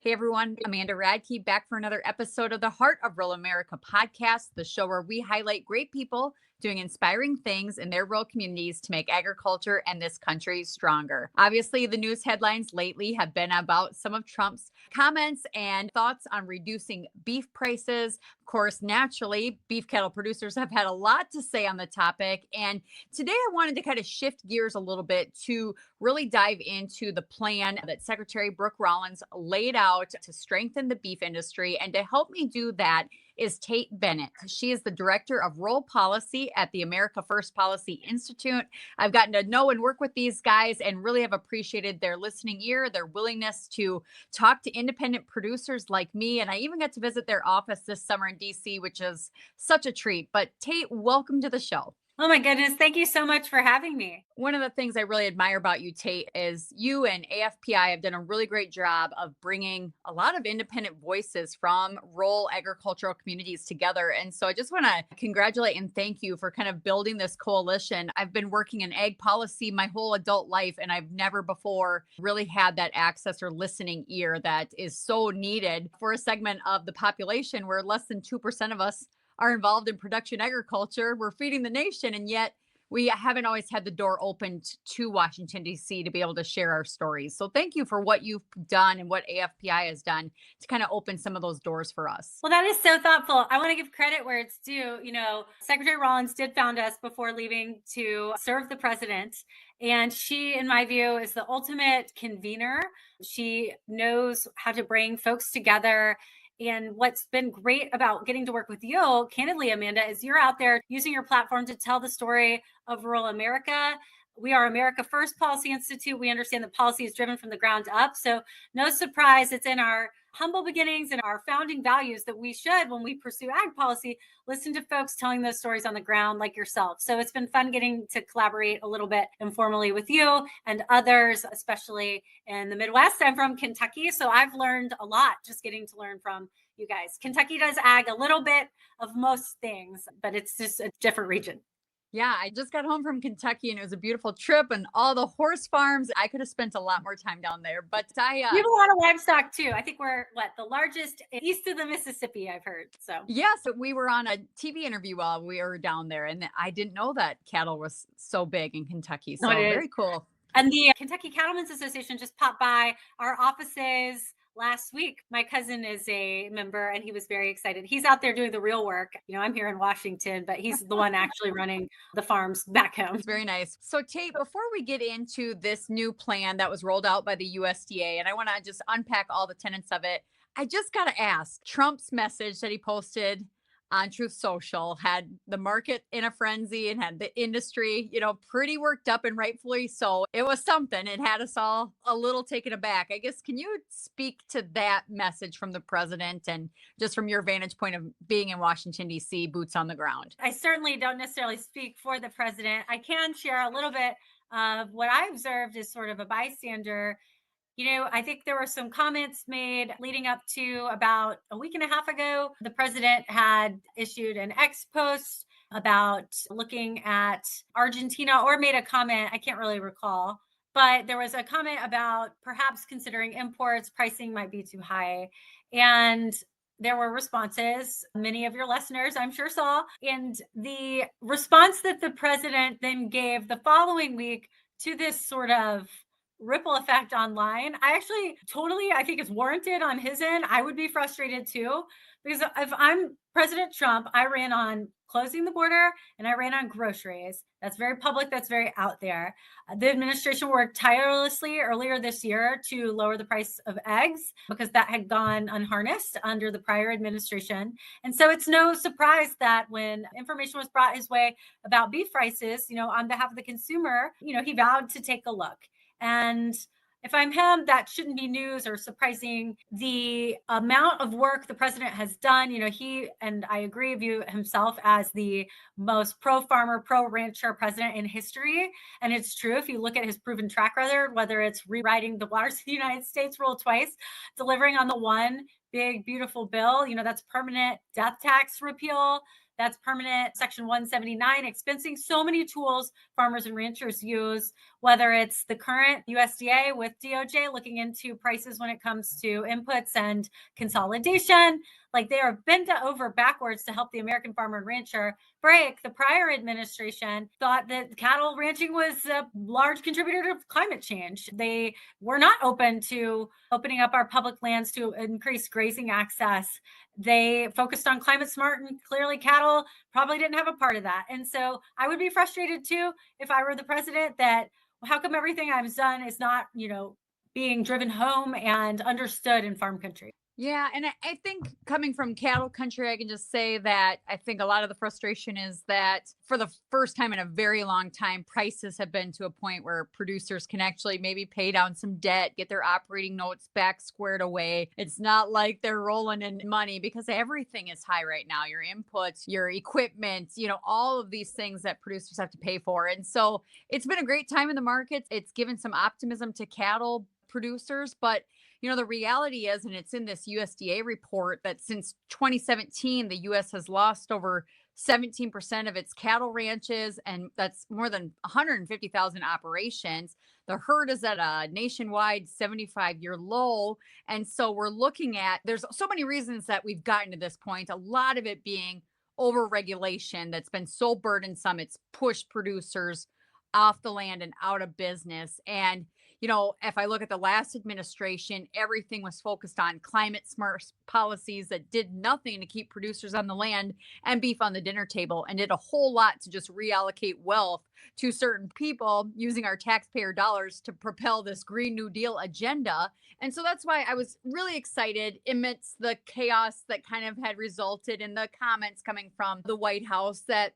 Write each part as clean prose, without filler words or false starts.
Hey everyone, Amanda Radke back for another episode of the Heart of Rural America podcast, the show where we highlight great people doing inspiring things in their rural communities to make agriculture and this country stronger. Obviously, the news headlines lately have been about some of Trump's comments and thoughts on reducing beef prices. Of course, naturally, beef cattle producers have had a lot to say on the topic. And today I wanted to kind of shift gears a little bit to really dive into the plan that Secretary Brooke Rollins laid out to strengthen the beef industry. And to help me do that is Tate Bennett. She is the Director of Rural Policy at the America First Policy Institute. I've gotten to know and work with these guys and really have appreciated their listening ear, their willingness to talk to independent producers like me. And I even got to visit their office this summer in DC, which is such a treat. But Tate, welcome to the show. Oh my goodness. Thank you so much for having me. One of the things I really admire about you, Tate, is you and AFPI have done a really great job of bringing a lot of independent voices from rural agricultural communities together. And so I just want to congratulate and thank you for kind of building this coalition. I've been working in ag policy my whole adult life, and I've never before really had that access or listening ear that is so needed for a segment of the population where less than 2% of us are involved in production agriculture. We're feeding the nation, and yet we haven't always had the door opened to Washington, D.C. to be able to share our stories. So thank you for what you've done and what AFPI has done to kind of open some of those doors for us. Well, that is so thoughtful. I want to give credit where it's due. Secretary Rollins did found us before leaving to serve the president. And she, in my view, is the ultimate convener. She knows how to bring folks together. And what's been great about getting to work with you, candidly, Amanda, is you're out there using your platform to tell the story of rural America. We are America First Policy Institute. We understand that policy is driven from the ground up. So no surprise, it's in our humble beginnings and our founding values that we should, when we pursue ag policy, listen to folks telling those stories on the ground like yourself. So it's been fun getting to collaborate a little bit informally with you and others, especially in the Midwest. I'm from Kentucky, so I've learned a lot just getting to learn from you guys. Kentucky does ag a little bit of most things, but it's just a different region. Yeah, I just got home from Kentucky and it was a beautiful trip and all the horse farms. I could have spent a lot more time down there, but You have a lot of livestock too. I think we're the largest east of the Mississippi, I've heard. So yeah, so we were on a TV interview while we were down there, and I didn't know that cattle was so big in Kentucky. no, So it is. very cool. And the Kentucky Cattlemen's Association just popped by our offices last week. My cousin is a member and he was very excited. He's out there doing the real work. I'm here in Washington, but he's the one actually running the farms back home. It's very nice. So, Tate, before we get into this new plan that was rolled out by the USDA, and I want to just unpack all the tenets of it, I just got to ask Trump's message that he posted on Truth Social had the market in a frenzy and had the industry, pretty worked up, and rightfully so. It was something. It had us all a little taken aback. I guess, can you speak to that message from the president and just from your vantage point of being in Washington, D.C., boots on the ground? I certainly don't necessarily speak for the president. I can share a little bit of what I observed as sort of a bystander. I think there were some comments made leading up to about a week and a half ago. The president had issued an ex post about looking at Argentina, or made a comment, I can't really recall, but there was a comment about perhaps considering imports, pricing might be too high. And there were responses, many of your listeners, I'm sure, saw. And the response that the president then gave the following week to this sort of ripple effect online, I think it's warranted on his end. I would be frustrated too, because if I'm President Trump, I ran on closing the border and I ran on groceries. That's very public. That's very out there. The administration worked tirelessly earlier this year to lower the price of eggs because that had gone unharnessed under the prior administration. And so it's no surprise that when information was brought his way about beef prices, on behalf of the consumer, he vowed to take a look. And if I'm him, that shouldn't be news or surprising. The amount of work the president has done, he, and I agree, view himself as the most pro-farmer, pro-rancher president in history. And it's true. If you look at his proven track record, whether it's rewriting the Waters of the United States rule twice, delivering on the one big, beautiful bill, that's permanent death tax repeal, That's permanent Section 179 expensing. So many tools farmers and ranchers use, whether it's the current USDA with DOJ looking into prices when it comes to inputs and consolidation. Like they are bent over backwards to help the American farmer and rancher break. The prior administration thought that cattle ranching was a large contributor to climate change. They were not open to opening up our public lands to increase grazing access. They focused on climate smart, and clearly cattle probably didn't have a part of that. And so I would be frustrated too if I were the president that how come everything I've done is not, being driven home and understood in farm country. Yeah, and I think coming from cattle country, I can just say that I think a lot of the frustration is that for the first time in a very long time, prices have been to a point where producers can actually maybe pay down some debt, get their operating notes back squared away. It's not like they're rolling in money because everything is high right now. Your inputs, your equipment, all of these things that producers have to pay for. And so it's been a great time in the markets. It's given some optimism to cattle producers, but the reality is, and it's in this USDA report, that since 2017, the US has lost over 17% of its cattle ranches, and that's more than 150,000 operations. The herd is at a nationwide 75-year low. And so we're looking at, there's so many reasons that we've gotten to this point, a lot of it being overregulation that's been so burdensome. It's pushed producers off the land and out of business. And if I look at the last administration, everything was focused on climate smart policies that did nothing to keep producers on the land and beef on the dinner table, and did a whole lot to just reallocate wealth to certain people using our taxpayer dollars to propel this Green New Deal agenda. And so that's why I was really excited amidst the chaos that kind of had resulted in the comments coming from the White House that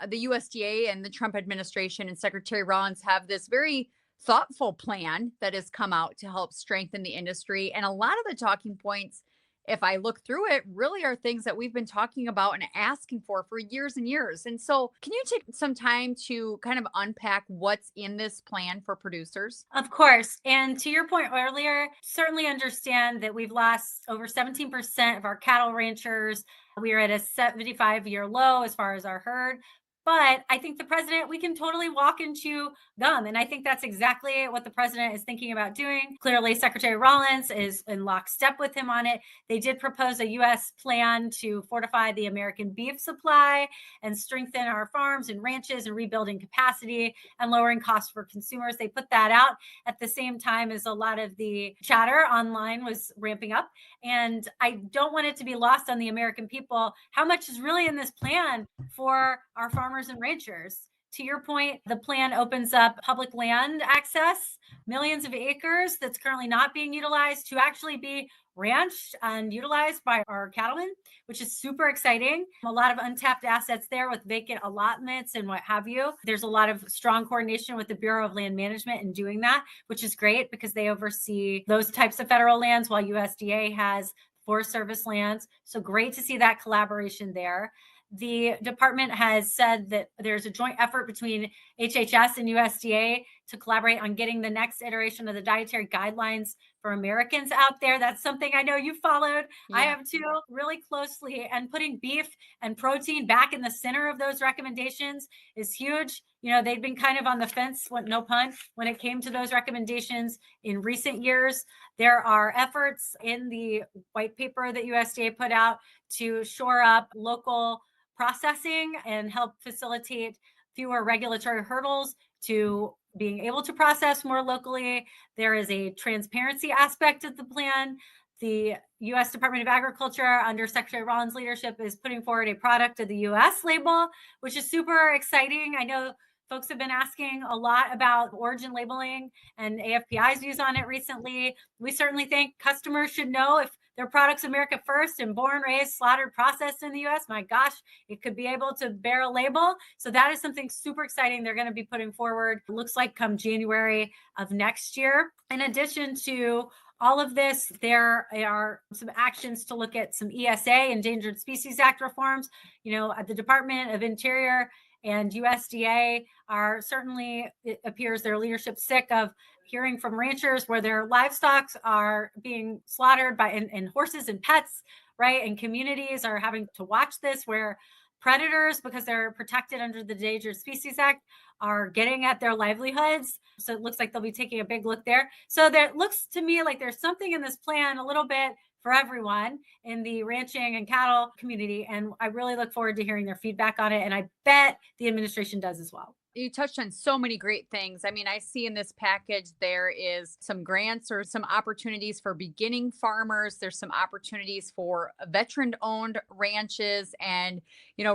the USDA and the Trump administration and Secretary Rollins have this very thoughtful plan that has come out to help strengthen the industry. And a lot of the talking points, if I look through it, really are things that we've been talking about and asking for years and years. And so, can you take some time to kind of unpack what's in this plan for producers? Of course. And to your point earlier, certainly understand that we've lost over 17% of our cattle ranchers. We are at a 75-year low as far as our herd. But I think the president, we can totally walk and chew gum. And I think that's exactly what the president is thinking about doing. Clearly, Secretary Rollins is in lockstep with him on it. They did propose a U.S. plan to fortify the American beef supply and strengthen our farms and ranches and rebuilding capacity and lowering costs for consumers. They put that out at the same time as a lot of the chatter online was ramping up. And I don't want it to be lost on the American people how much is really in this plan for our farmers and ranchers. To your point, the plan opens up public land access, millions of acres that's currently not being utilized to actually be ranched and utilized by our cattlemen, which is super exciting. A lot of untapped assets there with vacant allotments and what have you. There's a lot of strong coordination with the Bureau of Land Management in doing that, which is great because they oversee those types of federal lands while USDA has Forest Service lands. So great to see that collaboration there. The department has said that there's a joint effort between HHS and USDA to collaborate on getting the next iteration of the dietary guidelines for Americans out there. That's something I know you followed. Yeah. I have too, really closely. And putting beef and protein back in the center of those recommendations is huge. They'd been kind of on the fence, no pun, when it came to those recommendations in recent years. There are efforts in the white paper that USDA put out to shore up local processing and help facilitate fewer regulatory hurdles to being able to process more locally. There is a transparency aspect of the plan. The U.S. Department of Agriculture, under Secretary Rollins' leadership, is putting forward a product of the U.S. label, which is super exciting. I know folks have been asking a lot about origin labeling and AFPI's views on it recently. We certainly think customers should know if their product's America first and born, raised, slaughtered, processed in the U.S. My gosh, it could be able to bear a label. So that is something super exciting they're going to be putting forward. It looks like come January of next year. In addition to all of this, there are some actions to look at some ESA, Endangered Species Act reforms. At the Department of Interior and USDA are certainly, it appears their leadership sick of hearing from ranchers where their livestock are being slaughtered by and horses and pets, right? And communities are having to watch this where predators, because they're protected under the Endangered Species Act, are getting at their livelihoods. So it looks like they'll be taking a big look there. So that looks to me like there's something in this plan a little bit for everyone in the ranching and cattle community. And I really look forward to hearing their feedback on it. And I bet the administration does as well. You touched on so many great things. I mean, I see in this package there is some grants or some opportunities for beginning farmers. There's some opportunities for veteran owned ranches. And,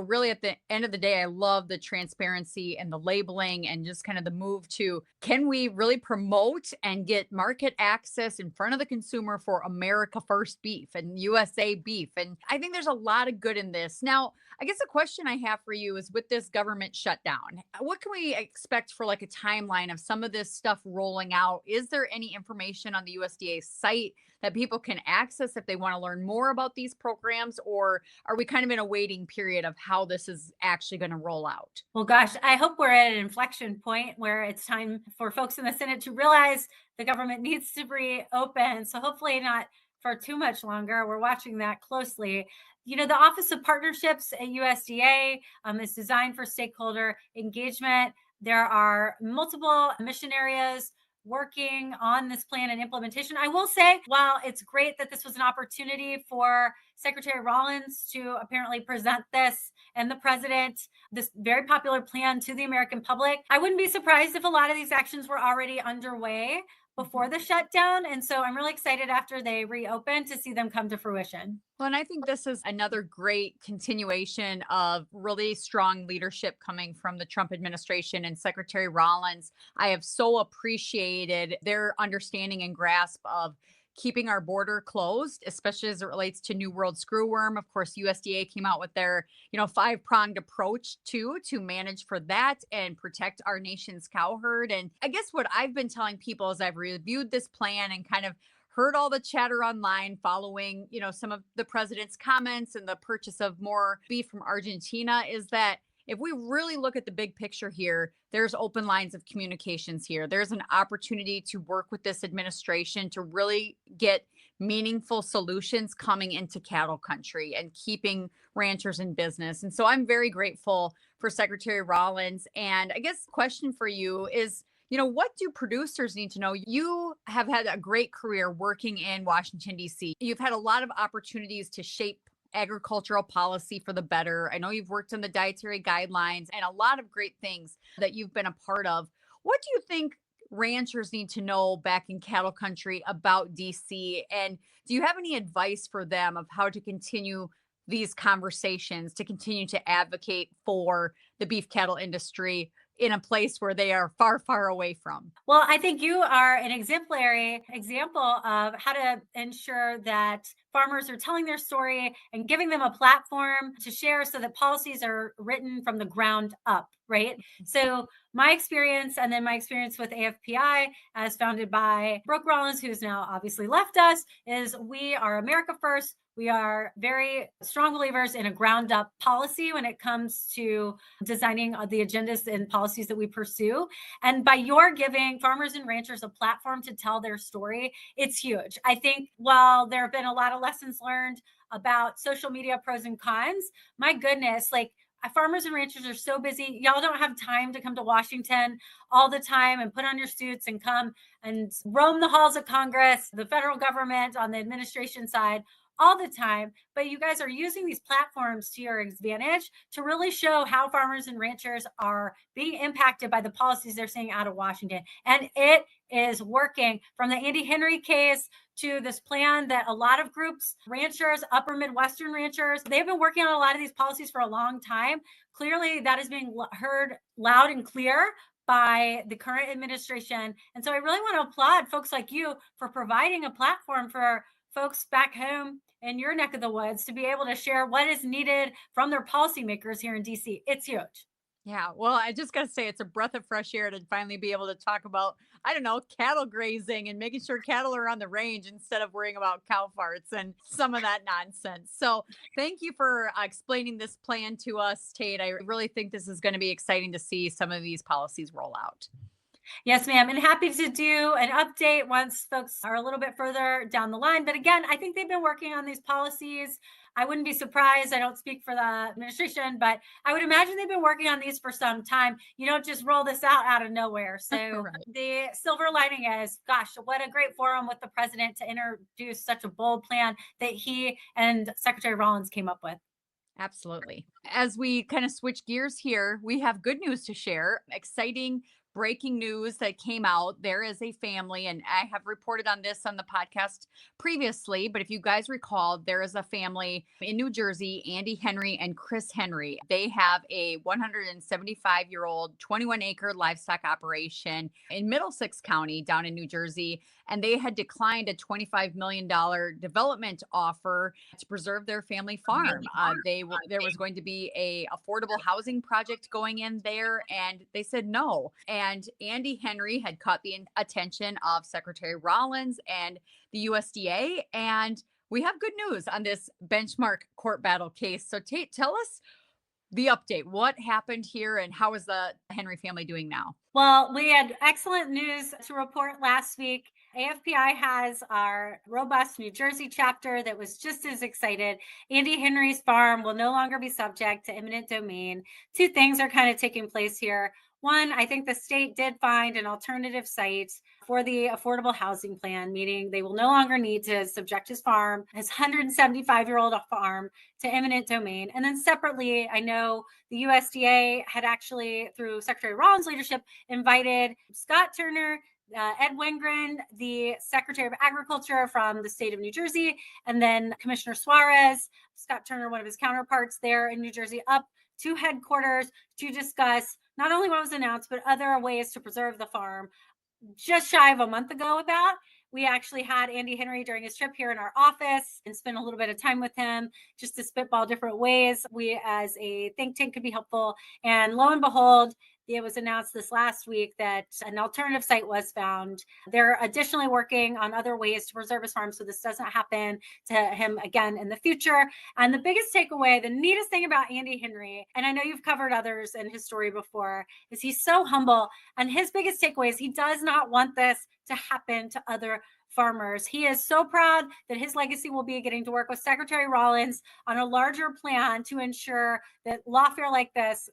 really at the end of the day, I love the transparency and the labeling and just kind of the move to, can we really promote and get market access in front of the consumer for America First beef and USA beef? And I think there's a lot of good in this. Now, I guess the question I have for you is, with this government shutdown, what can we expect for like a timeline of some of this stuff rolling out? Is there any information on the USDA site that people can access if they want to learn more about these programs? Or are we kind of in a waiting period of how this is actually going to roll out? Well, gosh, I hope we're at an inflection point where it's time for folks in the Senate to realize the government needs to reopen. So hopefully not for too much longer. We're watching that closely. The Office of Partnerships at USDA is designed for stakeholder engagement. There are multiple mission areas working on this plan and implementation. I will say, while it's great that this was an opportunity for Secretary Rollins to apparently present this and the president, this very popular plan to the American public, I wouldn't be surprised if a lot of these actions were already underway before the shutdown. And so I'm really excited after they reopen to see them come to fruition. Well, and I think this is another great continuation of really strong leadership coming from the Trump administration and Secretary Rollins. I have so appreciated their understanding and grasp of keeping our border closed, especially as it relates to New World screwworm. Of course, USDA came out with their, five-pronged approach to manage for that and protect our nation's cow herd. And I guess what I've been telling people as I've reviewed this plan and kind of heard all the chatter online following, some of the president's comments and the purchase of more beef from Argentina, is that if we really look at the big picture here, there's open lines of communications here. There's an opportunity to work with this administration to really get meaningful solutions coming into cattle country and keeping ranchers in business. And so I'm very grateful for Secretary Rollins. And I guess the question for you is, what do producers need to know? You have had a great career working in Washington, D.C. You've had a lot of opportunities to shape agricultural policy for the better. I know you've worked on the dietary guidelines and a lot of great things that you've been a part of. What do you think ranchers need to know back in cattle country about DC? And do you have any advice for them of how to continue these conversations, to continue to advocate for the beef cattle industry in a place where they are far, far away from? Well, I think you are an exemplary example of how to ensure that farmers are telling their story and giving them a platform to share so that policies are written from the ground up, right? So my experience, and then my experience with AFPI, as founded by Brooke Rollins, who's now obviously left us, is we are America First. We are very strong believers in a ground up policy when it comes to designing the agendas and policies that we pursue. And by your giving farmers and ranchers a platform to tell their story, it's huge. I think while there have been a lot of lessons learned about social media pros and cons, my goodness, like farmers and ranchers are so busy. Y'all don't have time to come to Washington all the time and put on your suits and come and roam the halls of Congress, the federal government on the administration side all the time, but you guys are using these platforms to your advantage to really show how farmers and ranchers are being impacted by the policies they're seeing out of Washington. And it is working, from the Andy Henry case to this plan that a lot of groups, ranchers, upper Midwestern ranchers, they've been working on a lot of these policies for a long time. Clearly, that is being heard loud and clear by the current administration. And so I really want to applaud folks like you for providing a platform for folks back home in your neck of the woods to be able to share what is needed from their policymakers here in DC. It's huge. Yeah, well, I just got to say, it's a breath of fresh air to finally be able to talk about, I don't know, cattle grazing and making sure cattle are on the range instead of worrying about cow farts and some of that nonsense. So, thank you for explaining this plan to us, Tate. I really think this is going to be exciting to see some of these policies roll out. Yes, ma'am. And happy to do an update once folks are a little bit further down the line. But again, I think they've been working on these policies. I wouldn't be surprised. I don't speak for the administration, but I would imagine they've been working on these for some time. You don't just roll this out of nowhere. So Right. the silver lining is, gosh, what a great forum with the president to introduce such a bold plan that he and Secretary Rollins came up with. Absolutely. As we kind of switch gears here, we have good news to share. Exciting breaking news that came out. There is a family, and I have reported on this on the podcast previously. But if you guys recall, there is a family in New Jersey, Andy Henry and Chris Henry. They have a 175-year-old, 21-acre livestock operation in Middlesex County down in New Jersey, and they had declined a $25 million development offer to preserve their family farm. There was going to be a affordable housing project going in there, and they said no. And Andy Henry had caught the attention of Secretary Rollins and the USDA, and we have good news on this benchmark court battle case. So Tate, tell us the update. What happened here, and how is the Henry family doing now? Well, we had excellent news to report last week. AFPI has our robust New Jersey chapter that was just as excited. Andy Henry's farm will no longer be subject to eminent domain. Two things are kind of taking place here. One, I think the state did find an alternative site for the affordable housing plan, meaning they will no longer need to subject his farm, his 175-year-old farm, to eminent domain. And then separately, I know the USDA had actually, through Secretary Rollins' leadership, invited Scott Turner, Ed Wengren, the Secretary of Agriculture from the state of New Jersey, and then Commissioner Suarez, Scott Turner, one of his counterparts there in New Jersey, up to headquarters to discuss not only what was announced, but other ways to preserve the farm. Just shy of a month ago, about, we actually had Andy Henry during his trip here in our office and spent a little bit of time with him just to spitball different ways we as a think tank could be helpful. And lo and behold, it was announced this last week that an alternative site was found. They're additionally working on other ways to preserve his farm so this doesn't happen to him again in the future. And the biggest takeaway, the neatest thing about Andy Henry, and I know you've covered others in his story before, is he's so humble. And his biggest takeaway is he does not want this to happen to other farmers. He is so proud that his legacy will be getting to work with Secretary Rollins on a larger plan to ensure that lawfare like this,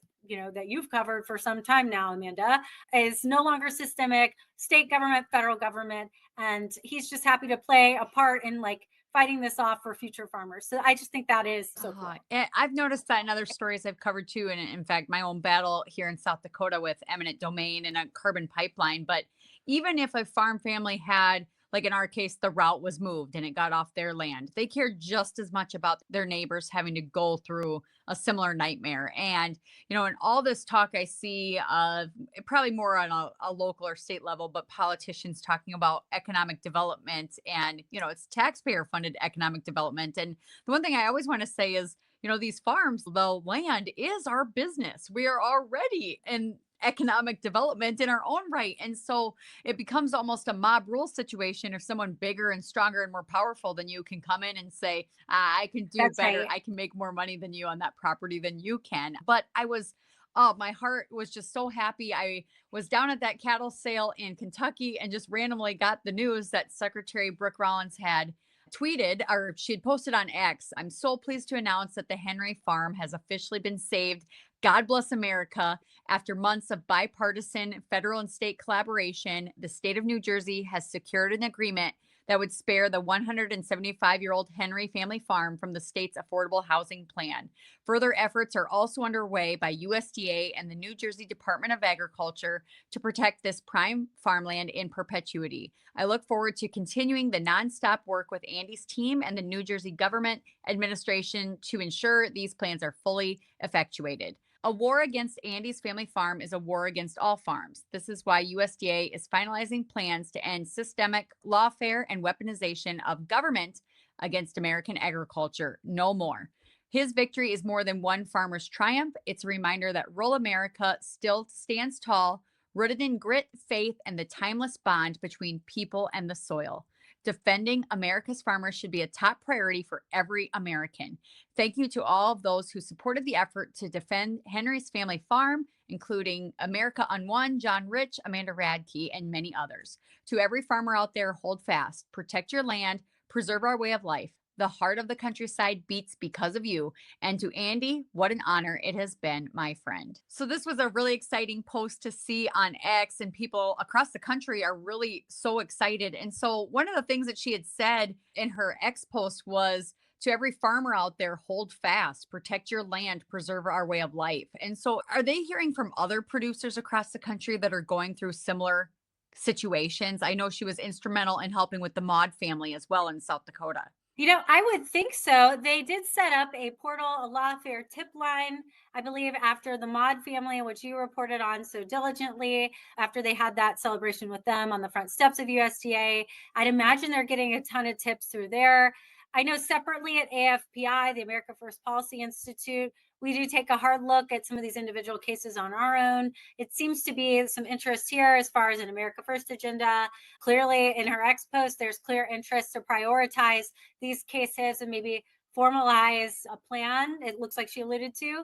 that you've covered for some time now, Amanda, is no longer systemic, state government, federal government. And he's just happy to play a part in fighting this off for future farmers. So I just think that is so cool. I've noticed that in other stories I've covered too. And in fact, my own battle here in South Dakota with eminent domain and a carbon pipeline. But even if a farm family had, like in our case, the route was moved and it got off their land, they care just as much about their neighbors having to go through a similar nightmare. And, in all this talk I see of probably more on a local or state level, but politicians talking about economic development and, it's taxpayer funded economic development. And the one thing I always want to say is, these farms, the land is our business. We are already in economic development in our own right. And so it becomes almost a mob rule situation if someone bigger and stronger and more powerful than you can come in and say, I can do That's better. right. I can make more money than you on that property than you can. But my heart was just so happy. I was down at that cattle sale in Kentucky and just randomly got the news that Secretary Brooke Rollins had tweeted, or she had posted on X. I'm so pleased to announce that the Henry farm has officially been saved. God bless America. After months of bipartisan federal and state collaboration, the state of New Jersey has secured an agreement that would spare the 175-year-old Henry family farm from the state's affordable housing plan. Further efforts are also underway by USDA and the New Jersey Department of Agriculture to protect this prime farmland in perpetuity. I look forward to continuing the nonstop work with Andy's team and the New Jersey government administration to ensure these plans are fully effectuated. A war against Andy's family farm is a war against all farms. This is why USDA is finalizing plans to end systemic lawfare and weaponization of government against American agriculture. No more. His victory is more than one farmer's triumph. It's a reminder that rural America still stands tall, rooted in grit, faith, and the timeless bond between people and the soil. Defending America's farmers should be a top priority for every American. Thank you to all of those who supported the effort to defend Henry's family farm, including America Unwon, John Rich, Amanda Radke, and many others. To every farmer out there, hold fast, protect your land, preserve our way of life. The heart of the countryside beats because of you. And to Andy, what an honor it has been, my friend. So, this was a really exciting post to see on X, and people across the country are really so excited. And so, one of the things that she had said in her X post was, to every farmer out there, hold fast, protect your land, preserve our way of life. And so, are they hearing from other producers across the country that are going through similar situations? I know she was instrumental in helping with the Maud family as well in South Dakota. I would think so. They did set up a portal, a lawfare tip line, I believe, after the Maud family, which you reported on so diligently, after they had that celebration with them on the front steps of USDA. I'd imagine they're getting a ton of tips through there. I know separately at AFPI, the America First Policy Institute, we do take a hard look at some of these individual cases on our own. It seems to be some interest here as far as an America First agenda. Clearly, in her X post, there's clear interest to prioritize these cases and maybe formalize a plan, it looks like she alluded to,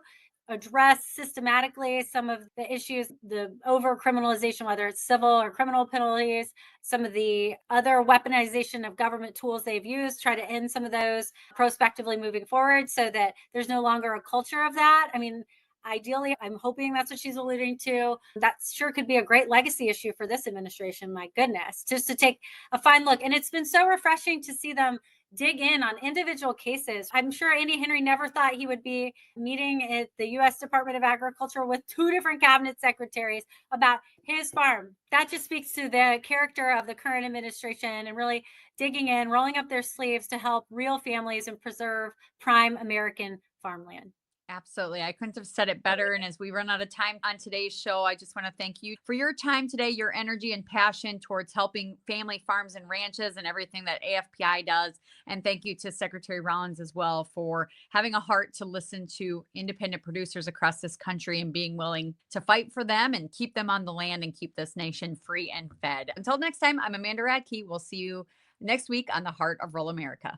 address systematically some of the issues, the over criminalization, whether it's civil or criminal penalties, some of the other weaponization of government tools they've used, try to end some of those prospectively moving forward so that there's no longer a culture of that. I mean, ideally, I'm hoping that's what she's alluding to. That sure could be a great legacy issue for this administration. My goodness, just to take a fine look. And it's been so refreshing to see them dig in on individual cases. I'm sure Andy Henry never thought he would be meeting at the U.S. Department of Agriculture with two different cabinet secretaries about his farm. That just speaks to the character of the current administration and really digging in, rolling up their sleeves to help real families and preserve prime American farmland. Absolutely. I couldn't have said it better. And as we run out of time on today's show, I just want to thank you for your time today, your energy and passion towards helping family farms and ranches and everything that AFPI does. And thank you to Secretary Rollins as well for having a heart to listen to independent producers across this country and being willing to fight for them and keep them on the land and keep this nation free and fed. Until next time, I'm Amanda Radke. We'll see you next week on the Heart of Rural America.